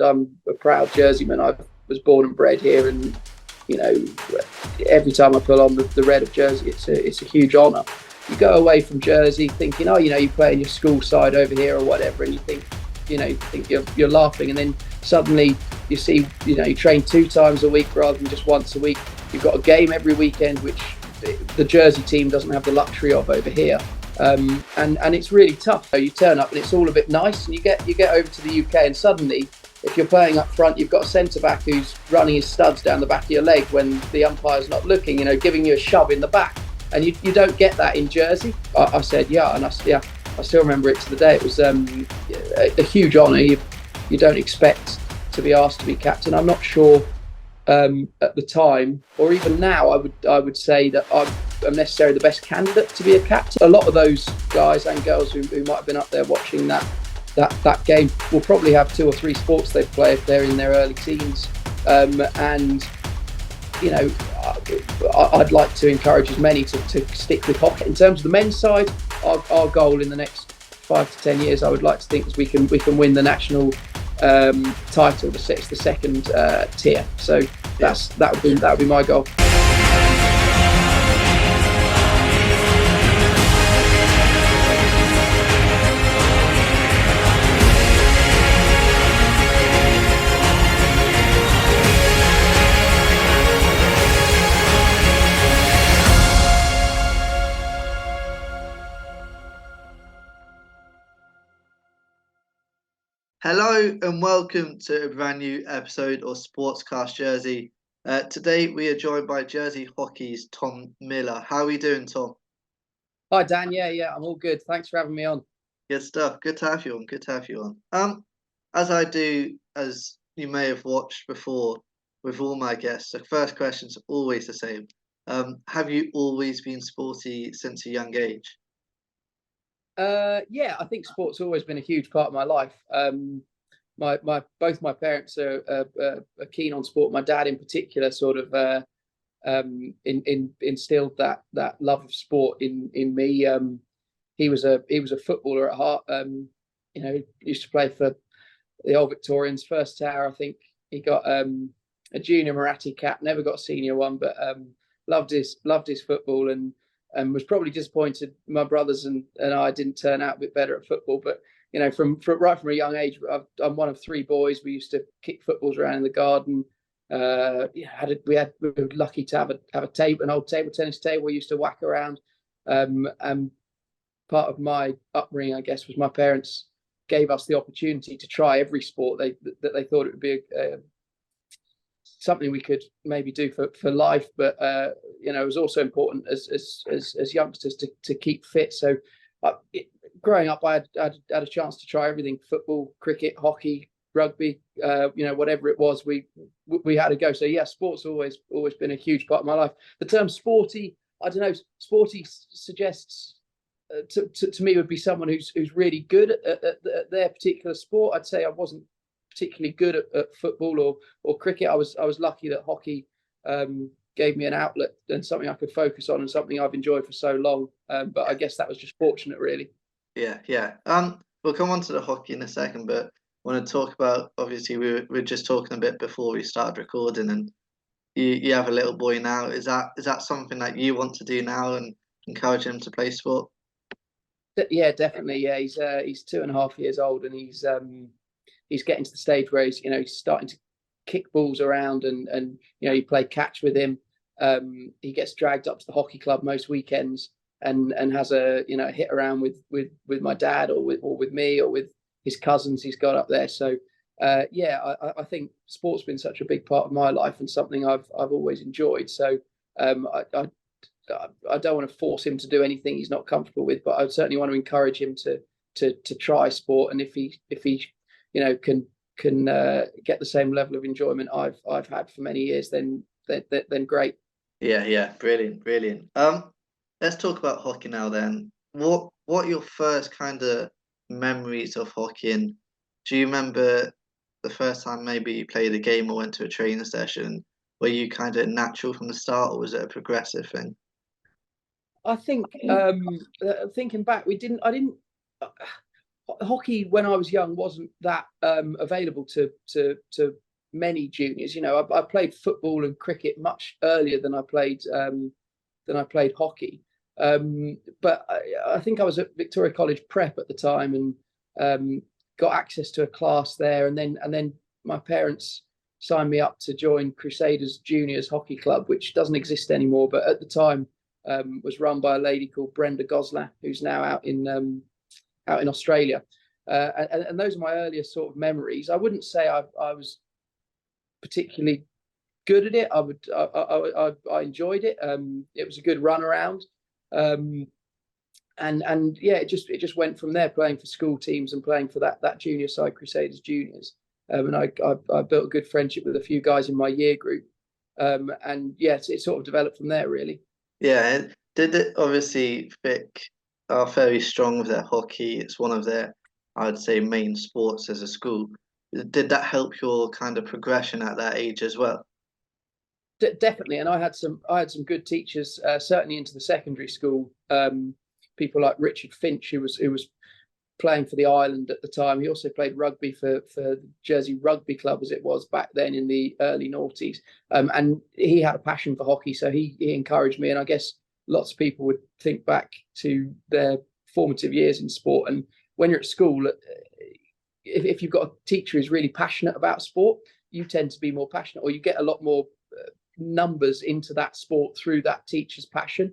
I'm a proud Jerseyman. I was born and bred here, and you know, every time I pull on the red of Jersey, it's a huge honour. You go away from Jersey thinking, oh, you play in your school side over here or whatever, and you think you're laughing, and then suddenly you see, you train 2 times a week rather than just once a week. You've got a game every weekend, which the Jersey team doesn't have the luxury of over here. And it's really tough. So you turn up and it's all a bit nice, and you get over to the UK, and suddenly, if you're playing up front, you've got a centre back who's running his studs down the back of your leg when the umpire's not looking, giving you a shove in the back, and you don't get that in Jersey. I said yeah, and I still remember it to the day. It was a huge honour. You don't expect to be asked to be captain. I'm not sure at the time, or even now, I would say that I'm necessarily the best candidate to be a captain. A lot of those guys and girls who might have been up there watching that game will probably have 2 or 3 sports they play if they're in their early teens, and I'd like to encourage as many to stick with hockey. In terms of the men's side, our goal in the next 5 to 10 years, I would like to think, is we can win the national title, the second tier. So that would be my goal. Hello and welcome to a brand new episode of Sportscast Jersey. Today we are joined by Jersey Hockey's Tom Millar. How are we doing, Tom? Hi, Dan. Yeah, I'm all good. Thanks for having me on. Good stuff. Good to have you on. As I do, as you may have watched before with all my guests, the first question's always the same. Have you always been sporty since a young age? Yeah, I think sport's always been a huge part of my life. Both my parents are keen on sport. My dad, in particular, sort of instilled that love of sport in me. He was a footballer at heart. Used to play for the old Victorians, first tower. I think he got a junior Marathi cap. Never got a senior one, but loved his football, and was probably disappointed my brothers and I didn't turn out a bit better at football. But from right from a young age, I'm one of 3 boys. We used to kick footballs around in the garden. We were lucky to have an old table tennis table we used to whack around. And part of my upbringing, I guess, was my parents gave us the opportunity to try every sport that they thought it would be something we could maybe do for life, but it was also important as youngsters to keep fit. So growing up, I had a chance to try everything: football, cricket, hockey, rugby, whatever it was, we had to go. So yeah, sports always been a huge part of my life. The term sporty, I don't know, sporty suggests to me would be someone who's really good at their particular sport. I'd say I wasn't particularly good at football or cricket. I was lucky that hockey gave me an outlet and something I could focus on, and something I've enjoyed for so long. But I guess that was just fortunate, really. Yeah. We'll come on to the hockey in a second, but I want to talk about, obviously we were just talking a bit before we started recording, and you have a little boy now. Is that something that you want to do now and encourage him to play sport? Yeah, definitely. Yeah, he's 2.5 years old, and he's getting to the stage where he's starting to kick balls around, and you play catch with him. He gets dragged up to the hockey club most weekends and has a hit around with my dad or with me or with his cousins he's got up there. So I think sport's been such a big part of my life and something I've always enjoyed. So I don't want to force him to do anything he's not comfortable with, but I certainly want to encourage him to try sport. And if he can get the same level of enjoyment I've had for many years, then great. Yeah, brilliant. Let's talk about hockey now then. What are your first kind of memories of hockey? And do you remember the first time maybe you played a game or went to a training session? Were you kind of natural from the start, or was it a progressive thing? I think thinking back, hockey when I was young wasn't that available to many juniors. I played football and cricket much earlier than I played hockey. But I think I was at Victoria College Prep at the time, and got access to a class there, and then my parents signed me up to join Crusaders Juniors Hockey Club, which doesn't exist anymore, but at the time was run by a lady called Brenda Goslar, who's now out in Australia. And those are my earliest sort of memories. I wouldn't say I was particularly good at it. I enjoyed it. It was a good run around. And yeah, it just went from there, playing for school teams and playing for that junior side, Crusaders Juniors. And I built a good friendship with a few guys in my year group. And yeah, it sort of developed from there, really. Yeah, did it obviously Vic are very strong with their hockey. It's one of their, I'd say, main sports as a school. Did that help your kind of progression at that age as well? Definitely, and I had some good teachers, certainly into the secondary school. People like Richard Finch, who was playing for the island at the time. He also played rugby for the Jersey Rugby Club, as it was back then in the early noughties. And he had a passion for hockey, so he encouraged me. And I guess lots of people would think back to their formative years in sport. And when you're at school, if you've got a teacher who's really passionate about sport, you tend to be more passionate, or you get a lot more numbers into that sport through that teacher's passion.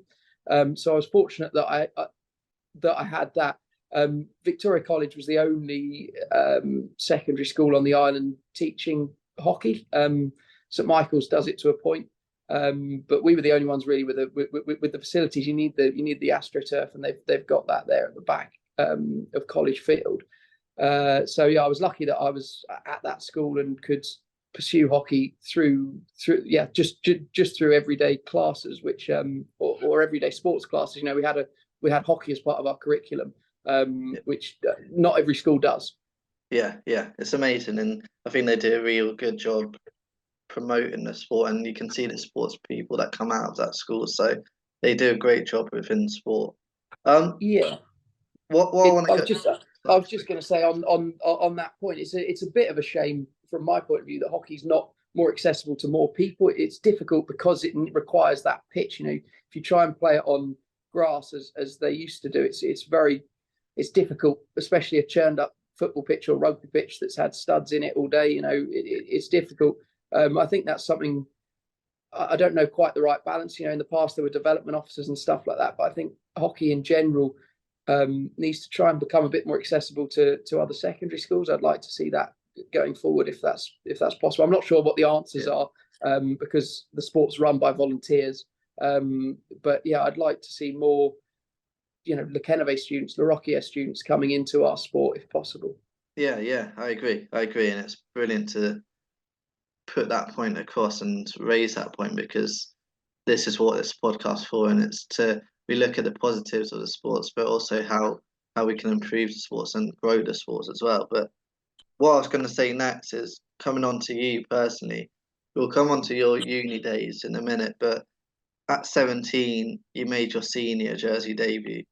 So I was fortunate that I had that. Victoria College was the only secondary school on the island teaching hockey. St Michael's does it to a point, but we were the only ones really with the facilities. You need the AstroTurf, and they've got that there at the back of College Field. So yeah, I was lucky that I was at that school and could pursue hockey through just through everyday classes, which or everyday sports classes. We had hockey as part of our curriculum. Which not every school does. Yeah, it's amazing, and I think they do a real good job promoting the sport, and you can see the sports people that come out of that school, so they do a great job within sport. Yeah. What I want to I was just going to say on that point, it's a bit of a shame from my point of view that hockey's not more accessible to more people. It's difficult because it requires that pitch. If you try and play it on grass as they used to do, it's difficult, especially a churned up football pitch or rugby pitch that's had studs in it all day. It's difficult. I think that's something, I don't know quite the right balance. In the past there were development officers and stuff like that, but I think hockey in general needs to try and become a bit more accessible to other secondary schools. I'd like to see that going forward if that's possible. I'm not sure what the answers are because the sport's run by volunteers. But yeah, I'd like to see more Le Kennevet students, Le Rocquier students coming into our sport if possible. Yeah, I agree, and it's brilliant to put that point across and raise that point, because this is what this podcast for, and it's we look at the positives of the sports, but also how we can improve the sports and grow the sports as well. But what I was going to say next is coming on to you personally. We'll come on to your uni days in a minute, but at 17, you made your senior jersey debut.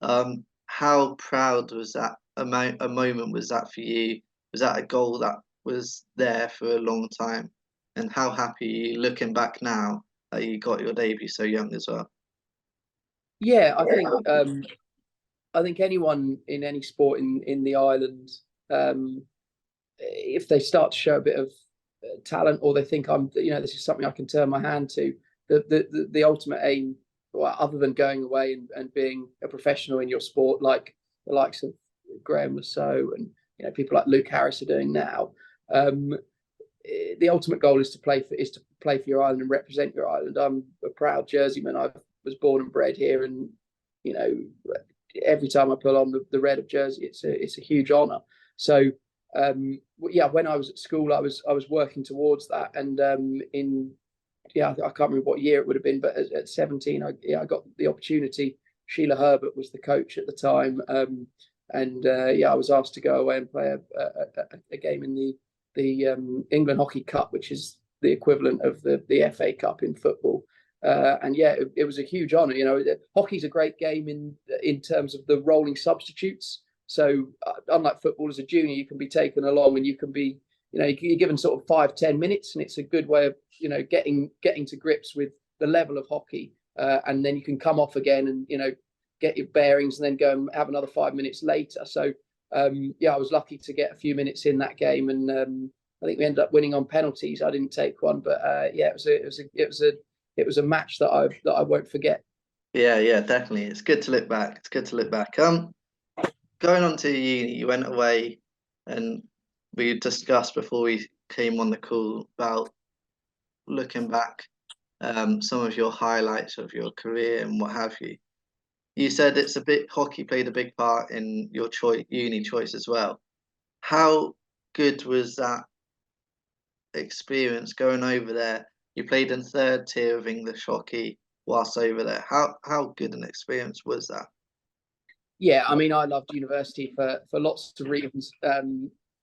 How proud was that? A moment was that for you? Was that a goal that was there for a long time? And how happy are you looking back now that you got your debut so young as well? Yeah, I think anyone in any sport in the island, if they start to show a bit of talent, or they think this is something I can turn my hand to, the ultimate aim, well, other than going away and being a professional in your sport, like the likes of Graham Lasso and people like Luke Harris are doing now, the ultimate goal is to play for your island and represent your island. I'm a proud Jerseyman. I was born and bred here, and every time I pull on the red of Jersey, it's a huge honour. So when I was at school, I was working towards that, and I can't remember what year it would have been, but at 17, I got the opportunity. Sheila Herbert was the coach at the time, I was asked to go away and play a game in the England Hockey Cup, which is the equivalent of the FA Cup in football. It was a huge honour. Hockey's a great game in terms of the rolling substitutes. So unlike football, as a junior, you can be taken along and you can be, you're given sort of 5-10 minutes, and it's a good way of, getting to grips with the level of hockey. And then you can come off again and, get your bearings and then go and have another 5 minutes later. So, I was lucky to get a few minutes in that game. And I think we ended up winning on penalties. I didn't take one, but it was a match that I won't forget. Yeah, definitely. It's good to look back. Going on to uni, you went away, and we discussed before we came on the call about looking back, some of your highlights of your career and what have you. You said hockey played a big part in your uni choice as well. How good was that experience going over there? You played in third tier of English hockey whilst over there. How good an experience was that? Yeah, I mean, I loved university for lots of reasons,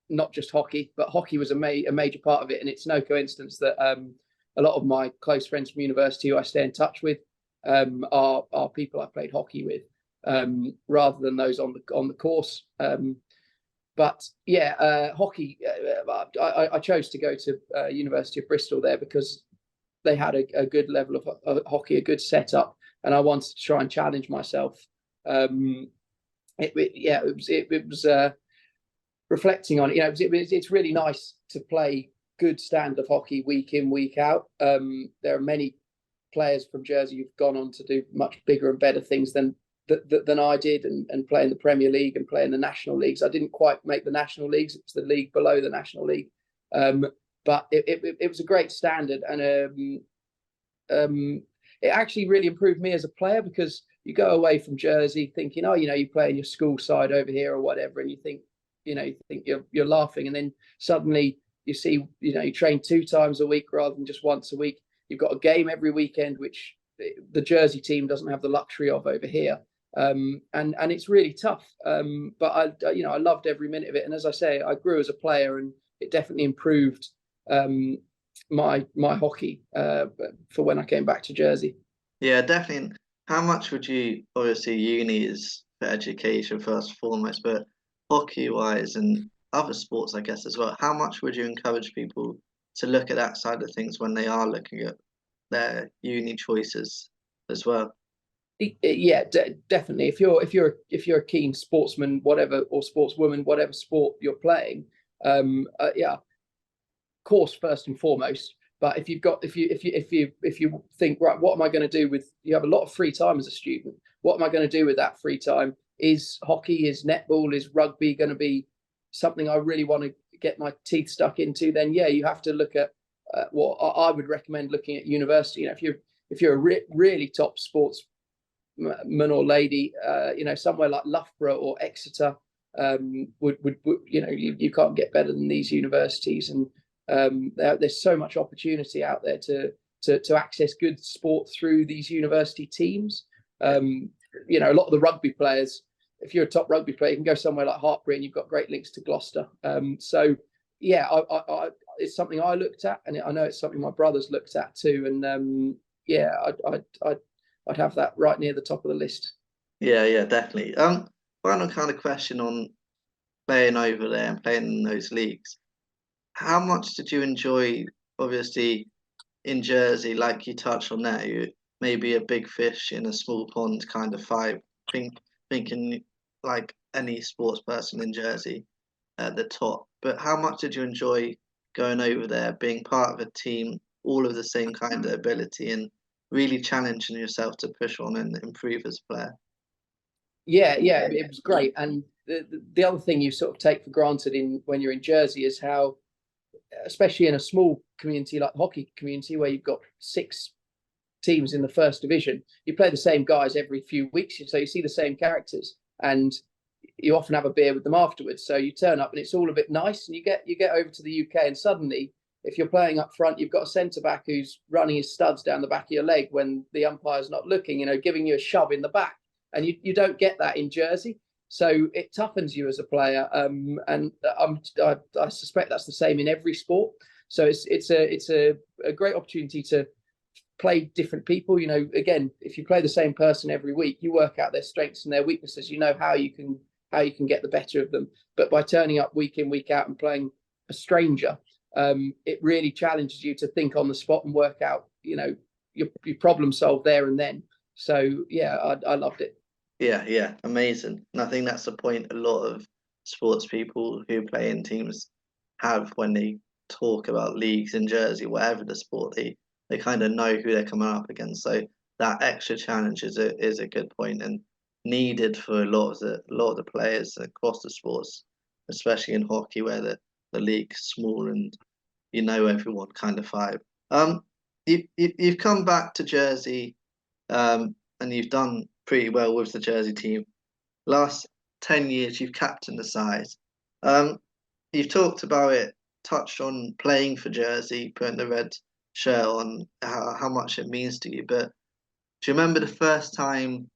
not just hockey, but hockey was a major part of it. And it's no coincidence that a lot of my close friends from university who I stay in touch with are people I played hockey with, rather than those on the course. But yeah, hockey. I chose to go to University of Bristol there because they had a good level of hockey, a good setup, and I wanted to try and challenge myself. It was reflecting on it. It's really nice to play good standard hockey week in, week out. There are many players from Jersey who've gone on to do much bigger and better things than I did, and play in the Premier League and play in the national leagues. I didn't quite make the national leagues; it was the league below the national league. But it was a great standard, and it actually really improved me as a player, because you go away from Jersey thinking, you play in your school side over here or whatever, and you think you're laughing, and then suddenly you see, you train 2 times a week rather than just once a week. You've got a game every weekend, which the Jersey team doesn't have the luxury of over here. And it's really tough. But I loved every minute of it. And as I say, I grew as a player, and it definitely improved my hockey for when I came back to Jersey. Yeah, definitely. How much would you, obviously uni is for education first and foremost, but hockey wise and other sports, I guess, as well, how much would you encourage people to look at that side of things when they are looking at their uni choices as well? Yeah, definitely. If you're a keen sportsman, whatever, or sportswoman, whatever sport you're playing, course first and foremost. But if you think, right, what am I going to do with? You have a lot of free time as a student. What am I going to do with that free time? Is hockey, is netball, is rugby going to be something I really want to get my teeth stuck into? Then yeah, you have to look at what I would recommend looking at university. If you're a really top sportsman or lady, somewhere like Loughborough or Exeter would you can't get better than these universities, and there's so much opportunity out there to access good sport through these university teams. A lot of the rugby players, if you're a top rugby player, you can go somewhere like Hartpury and you've got great links to Gloucester. So yeah, it's something I looked at, and I know it's something my brothers looked at too. And I'd have that right near the top of the list. Yeah, definitely. Final kind of question on playing over there and playing in those leagues. How much did you enjoy, obviously, in Jersey, like you touched on there, you maybe a big fish in a small pond kind of vibe, thinking like any sports person in Jersey at the top. But how much did you enjoy going over there, being part of a team, all of the same kind of ability, and really challenging yourself to push on and improve as a player? Yeah, it was great. And the other thing you sort of take for granted when you're in Jersey is how, especially in a small community like the hockey community, where you've got 6 teams in the first division, you play the same guys every few weeks, so you see the same characters, and you often have a beer with them afterwards. So you turn up and it's all a bit nice, and you get over to the UK, and suddenly, if you're playing up front, you've got a centre back who's running his studs down the back of your leg when the umpire's not looking, giving you a shove in the back, and you don't get that in Jersey. So it toughens you as a player, and I suspect that's the same in every sport. So it's a great opportunity to play different people. Again, if you play the same person every week, you work out their strengths and their weaknesses. You know how you how you can get the better of them. But by turning up week in, week out and playing a stranger, it really challenges you to think on the spot and work out, your problem solve there and then. So yeah, I loved it. Yeah, amazing. And I think that's the point a lot of sports people who play in teams have when they talk about leagues in Jersey, whatever the sport, they kind of know who they're coming up against. So that extra challenge is a good point and needed for a lot of the players across the sports, especially in hockey where the league's small and everyone kind of vibe. You've come back to Jersey, and you've done pretty well with the Jersey team. Last 10 years, you've captained the side. You've talked about it, touched on playing for Jersey, putting the red shirt on, how much it means to you. But do you remember the first time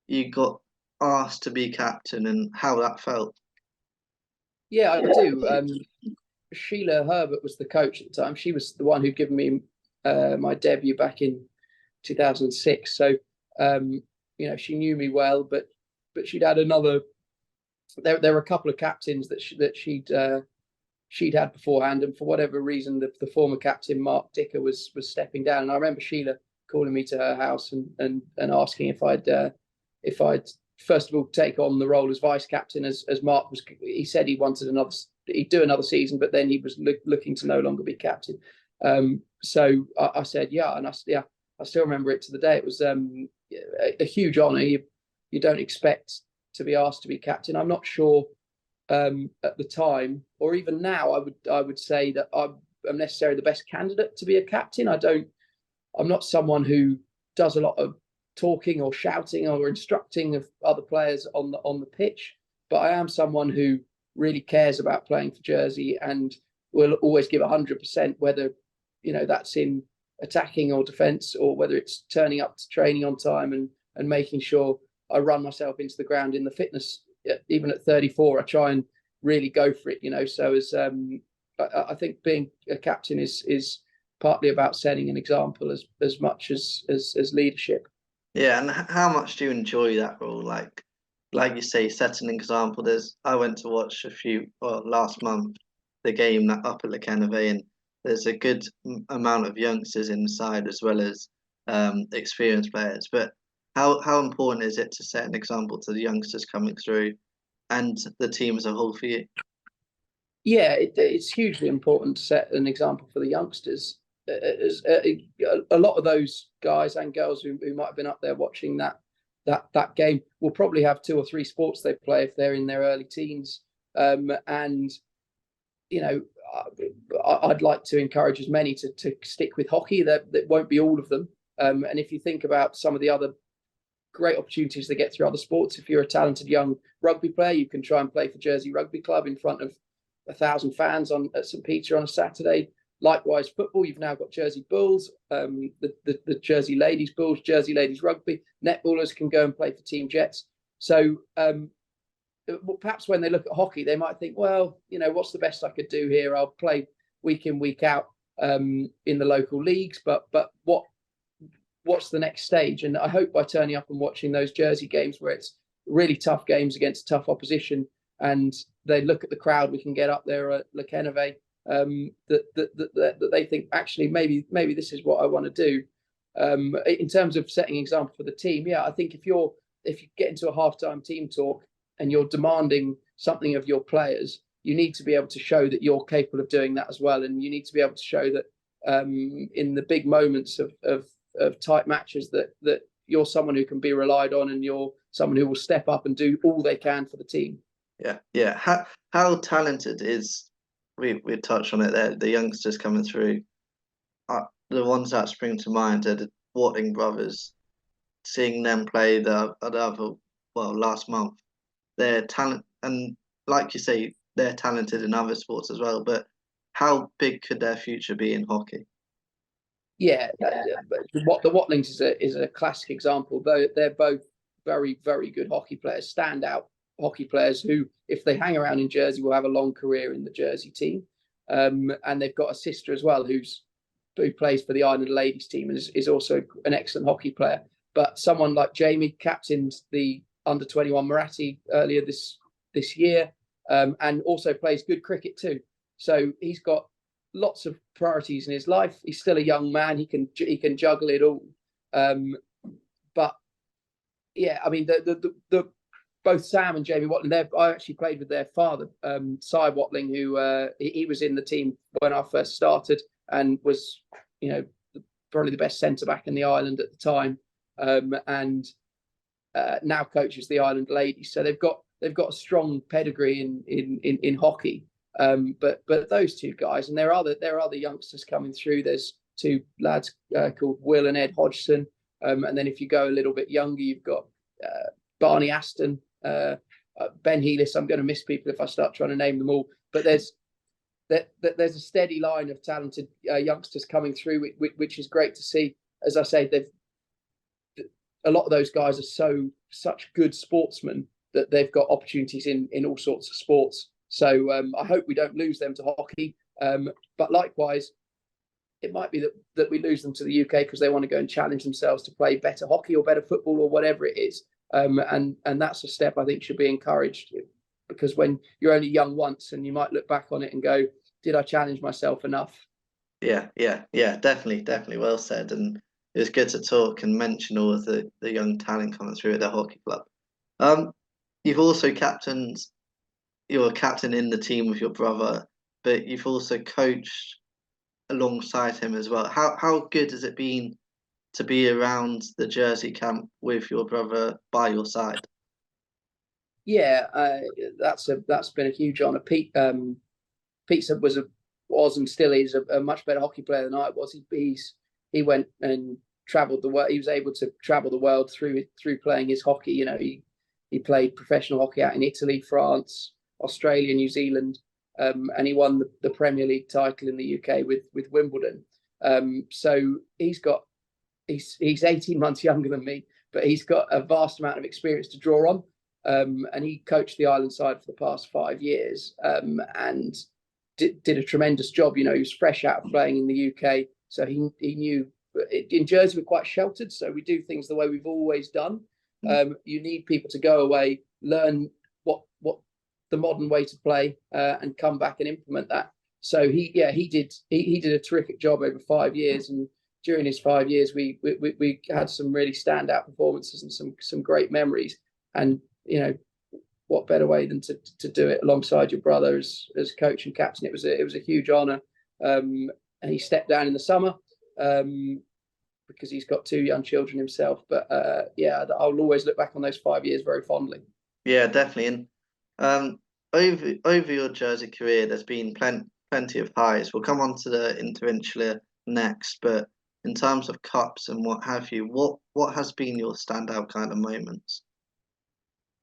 you got asked to be captain and how that felt? Yeah, I do. Sheila Herbert was the coach at the time. She was the one who'd given me my debut back in 2006. So, she knew me well, but she'd had another. There were a couple of captains that she'd had beforehand, and for whatever reason, the former captain Mark Dicker was stepping down. And I remember Sheila calling me to her house and asking if I'd first of all take on the role as vice captain, as Mark was. He said he'd do another season, but then he was looking to no longer be captain. So I said yeah, and I still remember it to the day. It was a huge honour. You don't expect to be asked to be captain. I'm not sure at the time, or even now, I would say that I'm necessarily the best candidate to be a captain. I'm not someone who does a lot of talking or shouting or instructing of other players on the pitch, but I am someone who really cares about playing for Jersey and will always give 100%, whether that's in attacking or defence, or whether it's turning up to training on time and making sure I run myself into the ground in the fitness. Even at 34, I try and really go for it. So I think being a captain is partly about setting an example as much as leadership. Yeah, and how much do you enjoy that role? Like you say, set an example. I went to watch last month, the game that up at Lekenove, and there's a good amount of youngsters inside as well as experienced players. But how important is it to set an example to the youngsters coming through and the team as a whole for you? Yeah, it's hugely important to set an example for the youngsters. A lot of those guys and girls who might have been up there watching that game will probably have 2 or 3 sports they play if they're in their early teens. And I'd like to encourage as many to stick with hockey. That won't be all of them. And if you think about some of the other great opportunities they get through other sports, if you're a talented young rugby player, you can try and play for Jersey Rugby Club in front of 1,000 fans at St. Peter on a Saturday. Likewise, football, you've now got Jersey Bulls, the Jersey Ladies Bulls, Jersey Ladies Rugby. Netballers can go and play for Team Jets. So perhaps when they look at hockey, they might think, well, what's the best I could do here? I'll play week in, week out in the local leagues, but what's the next stage? And I hope by turning up and watching those Jersey games where it's really tough games against tough opposition, and they look at the crowd we can get up there at Lekenove, that they think, actually, maybe this is what I want to do. In terms of setting an example for the team, yeah, I think if you get into a halftime team talk and you're demanding something of your players, you need to be able to show that you're capable of doing that as well, and you need to be able to show that in the big moments of tight matches that you're someone who can be relied on, and you're someone who will step up and do all they can for the team. Yeah. How talented is, we touched on it there, the youngsters coming through. The ones that spring to mind are the Watling brothers. Seeing them play last month, their talent, and like you say, they're talented in other sports as well. But how big could their future be in hockey? Yeah, the Watlings is a classic example. Though they're both very, very good hockey players, standout hockey players who, if they hang around in Jersey, will have a long career in the Jersey team. And they've got a sister as well who plays for the Ireland ladies team and is also an excellent hockey player. But someone like Jamie captained the under-21 Marathi earlier this year, and also plays good cricket too. So he's got lots of priorities in his life. He's still a young man. He can juggle it all. But yeah, I mean, the both Sam and Jamie Watling, I actually played with their father, Cy Watling, who he was in the team when I first started and was, probably the best centre back in the island at the time, and now coaches the Island Ladies. So they've got a strong pedigree in hockey. But those two guys, and there are other youngsters coming through. There's two lads called Will and Ed Hodgson, and then if you go a little bit younger, you've got Barney Aston, Ben Healis. I'm going to miss people if I start trying to name them all, but there's a steady line of talented youngsters coming through, which is great to see. As I say, a lot of those guys are such good sportsmen that they've got opportunities in all sorts of sports. So I hope we don't lose them to hockey. But likewise, it might be that we lose them to the UK because they want to go and challenge themselves to play better hockey or better football or whatever it is. And that's a step I think should be encouraged, because when you're only young once, and you might look back on it and go, did I challenge myself enough? Yeah, definitely well said. And it was good to talk and mention all of the young talent coming through at the hockey club. You've also you're a captain in the team with your brother, but you've also coached alongside him as well. How good has it been to be around the Jersey camp with your brother by your side? Yeah, that's been a huge honour. Pete was and still is a much better hockey player than I was. He went and travelled the world. He was able to travel the world through playing his hockey. He played professional hockey out in Italy, France, Australia, New Zealand, and he won the Premier League title in the UK with Wimbledon. So he's 18 months younger than me, but he's got a vast amount of experience to draw on. And he coached the Island side for the past 5 years, and did a tremendous job. He was fresh out of playing in the UK, so he knew. In Jersey, we're quite sheltered, so we do things the way we've always done. You need people to go away, learn what the modern way to play, and come back and implement that. So he did a terrific job over 5 years, and during his 5 years, we had some really standout performances and some great memories. And what better way than to do it alongside your brother as coach and captain? It was a huge honour. And he stepped down in the summer because he's got 2 young children himself. But I'll always look back on those 5 years very fondly. Yeah, definitely. And over your Jersey career, there's been plenty of highs. We'll come on to the Interinsular next, but in terms of cups and what have you, what has been your standout kind of moments?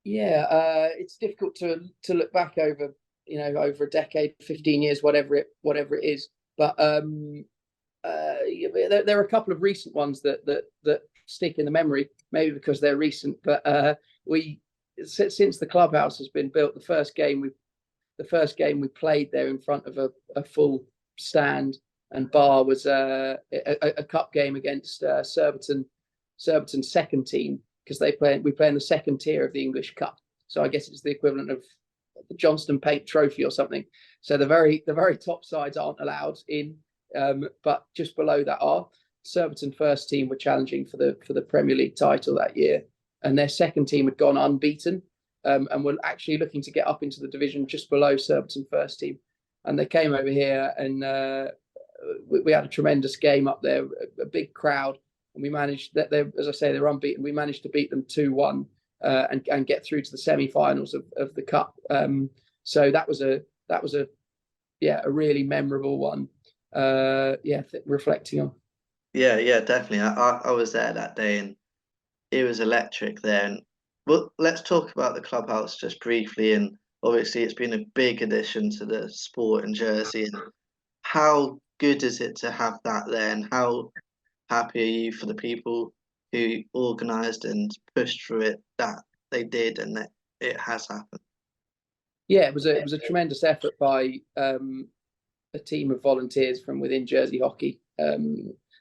Yeah, it's difficult to look back over a decade, 15 years, whatever it is. But there are a couple of recent ones that stick in the memory, maybe because they're recent. But since the clubhouse has been built, the first game we played there in front of a full stand and bar was a cup game against Surbiton's second team, because we play in the second tier of the English Cup. So I guess it's the equivalent of the Johnston Paint Trophy or something. So the very top sides aren't allowed in, but just below that are. Surbiton first team were challenging for the Premier League title that year, and their second team had gone unbeaten, and were actually looking to get up into the division just below Surbiton first team. And they came over here, and we had a tremendous game up there, a big crowd. And we managed that. As I say, they're unbeaten. We managed to beat them 2-1 and get through to the semi-finals of the cup. So that was a really memorable one. Reflecting on. Yeah, definitely. I was there that day, and it was electric there. And well, let's talk about the clubhouse just briefly. And obviously, it's been a big addition to the sport in Jersey. And how good is it to have that there? And how happy are you for the people who organised and pushed through it, that they did, and that it has happened? Yeah, it was a tremendous effort by a team of volunteers from within Jersey Hockey. I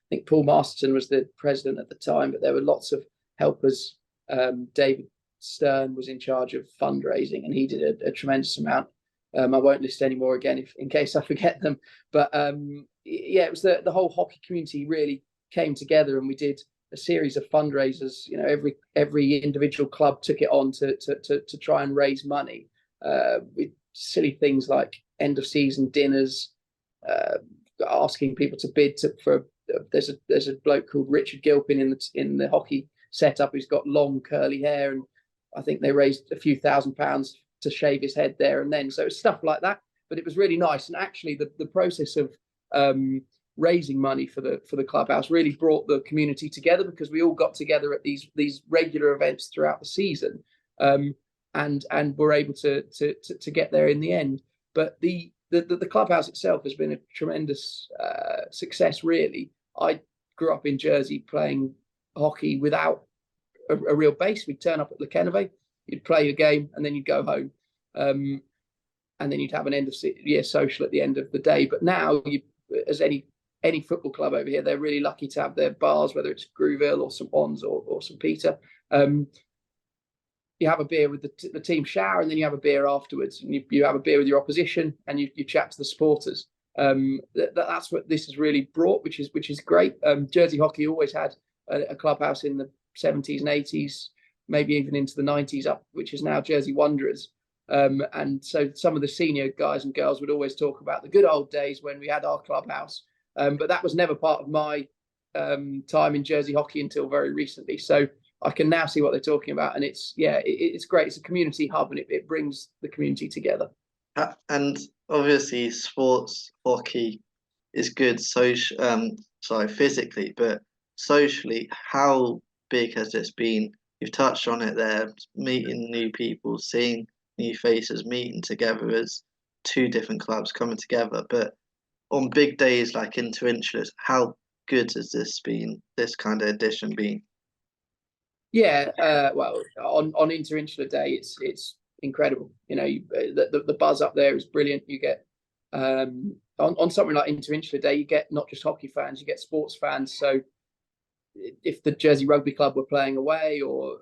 think Paul Masterton was the president at the time, but there were lots of helpers. David Stern was in charge of fundraising, and he did a tremendous amount. I won't list any more again in case I forget them. But yeah, it was the whole hockey community really came together, and we did a series of fundraisers. Every individual club took it on to try and raise money with silly things like end of season dinners, asking people to bid for. There's a bloke called Richard Gilpin in the hockey setup who's got long curly hair, and I think they raised a few £1,000s to shave his head there and then. So it's stuff like that, but it was really nice. And actually, the process of raising money for the clubhouse really brought the community together, because we all got together at these regular events throughout the season, and were able to get there in the end. But the clubhouse itself has been a tremendous success, really. I grew up in Jersey playing hockey without a real base. We'd turn up at Lekenove, you'd play your game, and then you'd go home, and then you'd have an end of year social at the end of the day. But now, as any football club over here, they're really lucky to have their bars, whether it's Grooville or St Ons or St Peter. You have a beer with the team shower, and then you have a beer afterwards, and you have a beer with your opposition, and you chat to the supporters. That's what this has really brought, which is great. Jersey hockey always had a clubhouse in the 70s and 80s, maybe even into the 90s up, which is now Jersey Wanderers. And so some of the senior guys and girls would always talk about the good old days when we had our clubhouse. But that was never part of my time in Jersey hockey until very recently. So I can now see what they're talking about, and it's great. It's a community hub, and it brings the community together. And obviously, sports hockey is good physically, but socially, how big has this been? You've touched on it there, meeting new people, seeing new faces, meeting together as two different clubs coming together. But on big days like Interinsulas, how good has this kind of edition been? Yeah, well, on Interinsular Day, it's incredible. The buzz up there is brilliant. You get on something like Interinsular Day, you get not just hockey fans, you get sports fans. So if the Jersey Rugby Club were playing away, or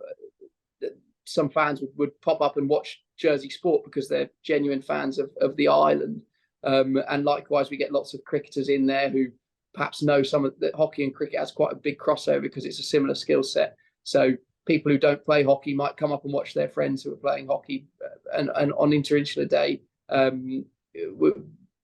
some fans would pop up and watch Jersey Sport because they're genuine fans of the island. And likewise, we get lots of cricketers in there who perhaps know some of the hockey and cricket has quite a big crossover because it's a similar skill set. So people who don't play hockey might come up and watch their friends who are playing hockey. And on Interinsular Day,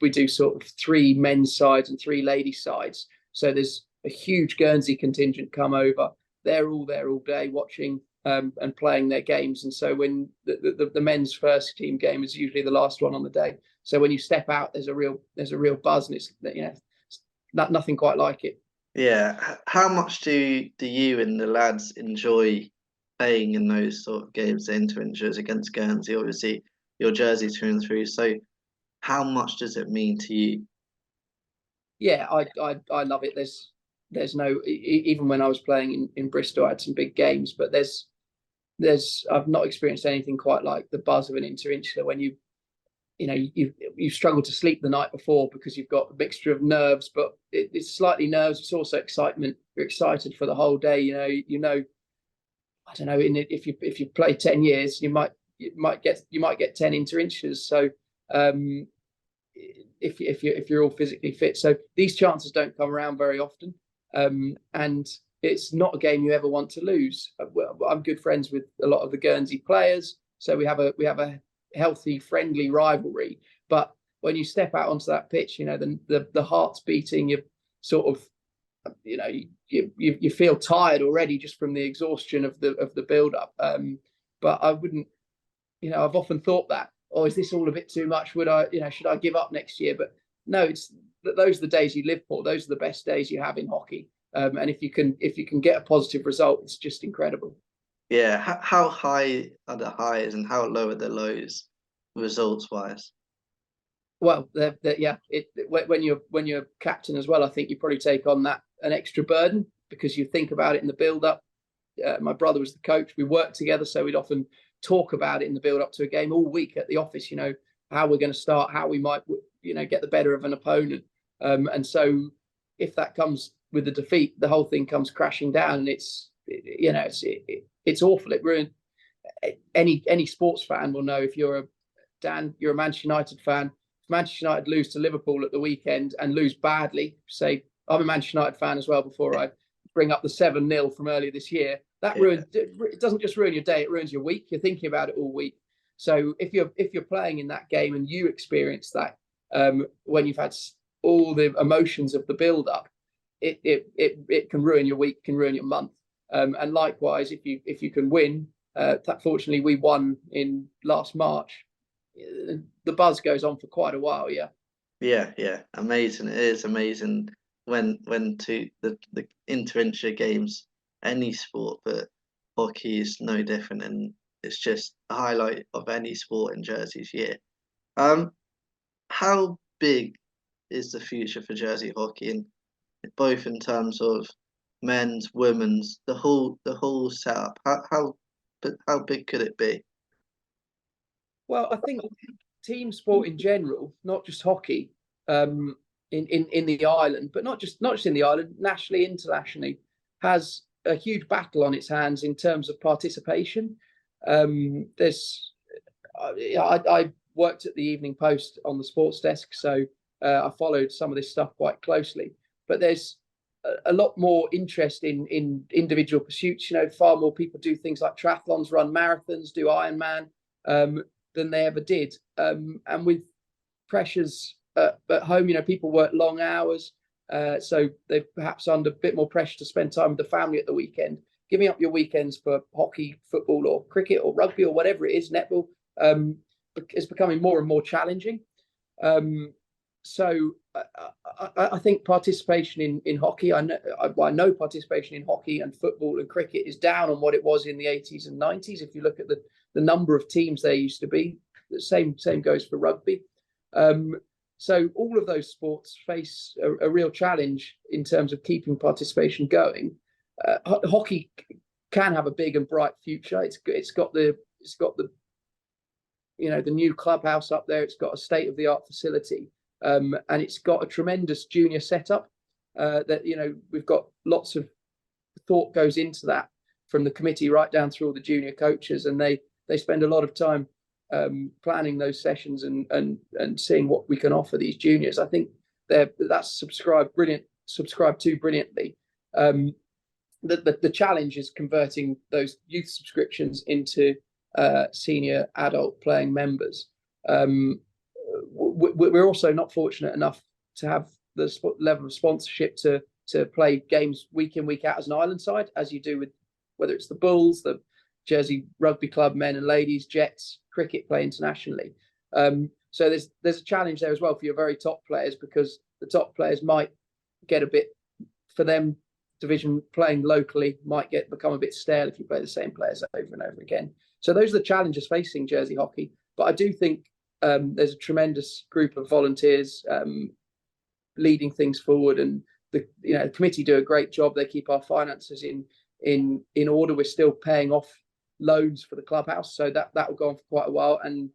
we do sort of 3 men's sides and 3 ladies sides. So there's a huge Guernsey contingent come over. They're all there all day watching and playing their games. And so when the men's first team game is usually the last one on the day. So when you step out, there's a real buzz, and it's nothing quite like it. Yeah. How much do you and the lads enjoy playing in those sort of games, the Interinsulas against Guernsey? Obviously, your Jersey through and through. So how much does it mean to you? Yeah, I love it. There's no, even when I was playing in Bristol, I had some big games, but I've not experienced anything quite like the buzz of an Interinsular when you struggle to sleep the night before because you've got a mixture of nerves, but it's slightly nerves. It's also excitement. You're excited for the whole day. I don't know. If you play 10 years, you might get 10 Interinsulars. So if you're all physically fit, so these chances don't come around very often, and it's not a game you ever want to lose. I'm good friends with a lot of the Guernsey players, so we have a healthy, friendly rivalry. But when you step out onto that pitch, the heart's beating. You sort of, you feel tired already just from the exhaustion of the build up. But I wouldn't, I've often thought that, is this all a bit too much? Should I give up next year? But no, those are the days you live for. Those are the best days you have in hockey. And if you can get a positive result, it's just incredible. Yeah. How high are the highs and how low are the lows, results wise? Well, when you're captain as well, I think you probably take on an extra burden because you think about it in the build up. My brother was the coach. We worked together, so we'd often talk about it in the build up to a game all week at the office. How we're going to start, how we might get the better of an opponent. And so if that comes with the defeat, the whole thing comes crashing down, and it's awful. It ruined any sports fan will know, if you're a Manchester United fan, if Manchester United lose to Liverpool at the weekend and lose badly, say, I'm a Manchester United fan as well, before I bring up the 7-0 from earlier this year, that ruins, it doesn't just ruin your day, it ruins your week. You're thinking about it all week. So if you're playing in that game and you experience that, when you've had all the emotions of the build up, it can ruin your week, can ruin your month. And likewise, if you can win, fortunately we won in last March, the buzz goes on for quite a while. Yeah, amazing. It is amazing when to the inter games, any sport, but hockey is no different, and it's just a highlight of any sport in Jersey's year. How big is the future for Jersey hockey, and both in terms of men's, women's, the whole setup? How big could it be? Well, I think team sport in general, not just hockey, in the island, but not just in the island, nationally, internationally, has a huge battle on its hands in terms of participation. I worked at the Evening Post on the sports desk, so I followed some of this stuff quite closely. But there's a lot more interest in individual pursuits. Far more people do things like triathlons, run marathons, do Ironman, than they ever did. And with pressures at home, people work long hours, so they're perhaps under a bit more pressure to spend time with the family at the weekend. Giving up your weekends for hockey, football, or cricket, or rugby, or whatever it is, netball, is becoming more and more challenging. So I think participation in hockey, I know participation in hockey and football and cricket is down on what it was in the 80s and 90s. If you look at the number of teams there used to be, the same goes for rugby. So all of those sports face a real challenge in terms of keeping participation going. Hockey can have a big and bright future. It's got the the new clubhouse up there. It's got a state-of-the-art facility, and it's got a tremendous junior setup. That we've got lots of thought goes into that, from the committee right down through all the junior coaches, and they spend a lot of time planning those sessions and seeing what we can offer these juniors. I think that's subscribed to brilliantly. The challenge is converting those youth subscriptions into senior adult playing members. We're also not fortunate enough to have the level of sponsorship to play games week in, week out as an island side, as you do with whether it's the Bulls, the Jersey Rugby Club, men and ladies, Jets, cricket play internationally. So there's a challenge there as well for your very top players, because the top players might get a bit, for them, division playing locally might become a bit stale if you play the same players over and over again. So those are the challenges facing Jersey hockey. But I do think there's a tremendous group of volunteers leading things forward, and the committee do a great job. They keep our finances in order. We're still paying off loans for the clubhouse, so that will go on for quite a while. And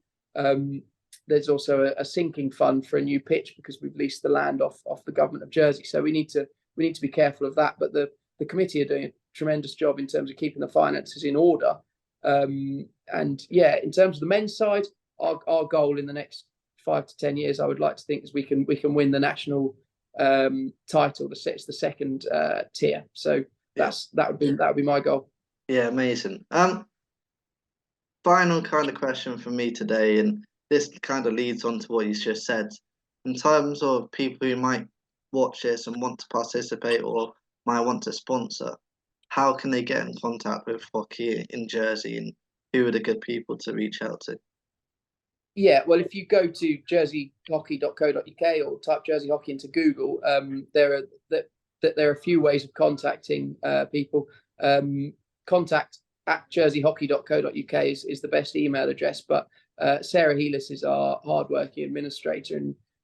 there's also a sinking fund for a new pitch, because we've leased the land off the government of Jersey. So we need to be careful of that. But the committee are doing a tremendous job in terms of keeping the finances in order. And yeah, in terms of the men's side, our goal in the next 5 to 10 years, I would like to think, is we can win the national title. It's the second tier. So that would be my goal. Yeah, amazing. Final kind of question for me today, and this kind of leads on to what you just said. In terms of people who might watch this and want to participate or might want to sponsor, how can they get in contact with hockey in Jersey, and who are the good people to reach out to? Yeah, well, if you go to jerseyhockey.co.uk or type Jersey Hockey into Google, there are a few ways of contacting people. contact@jerseyhockey.co.uk is the best email address, but Sarah Healis is our hardworking administrator,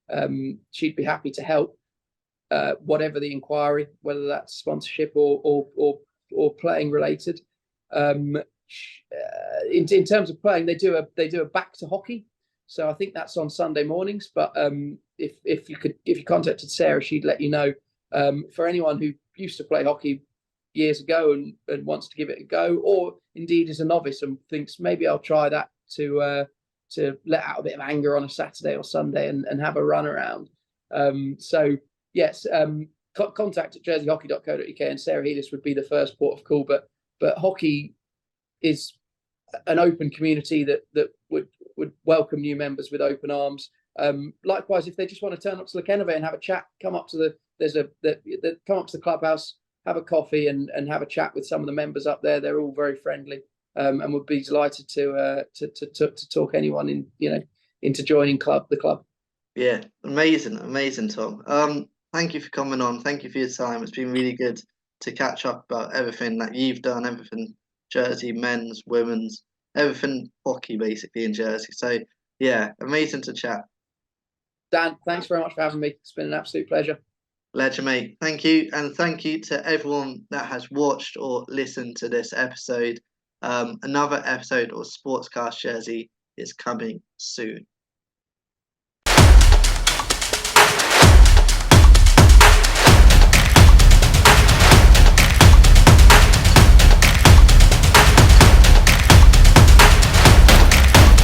and she'd be happy to help, whatever the inquiry, whether that's sponsorship or playing related. In terms of playing, they do a back to hockey, so I think that's on Sunday mornings. But if you contacted Sarah, she'd let you know. For anyone who used to play hockey, years ago and wants to give it a go, or indeed is a novice and thinks maybe I'll try that to let out a bit of anger on a Saturday or Sunday and have a run around. So yes, contact at jerseyhockey.co.uk, and Sarah Healis would be the first port of call. But hockey is an open community that would welcome new members with open arms. Likewise, if they just want to turn up to Llanelli and have a chat, come up to the clubhouse, have a coffee and have a chat with some of the members up there. They're all very friendly, and would be delighted to talk anyone into joining the club. Yeah, amazing, Tom. Thank you for coming on. Thank you for your time. It's been really good to catch up about everything that you've done, everything Jersey, men's, women's, everything hockey basically in Jersey. So yeah, amazing to chat. Dan, thanks very much for having me. It's been an absolute pleasure. Pleasure, mate. Thank you. And thank you to everyone that has watched or listened to this episode. Another episode of Sportscast Jersey is coming soon.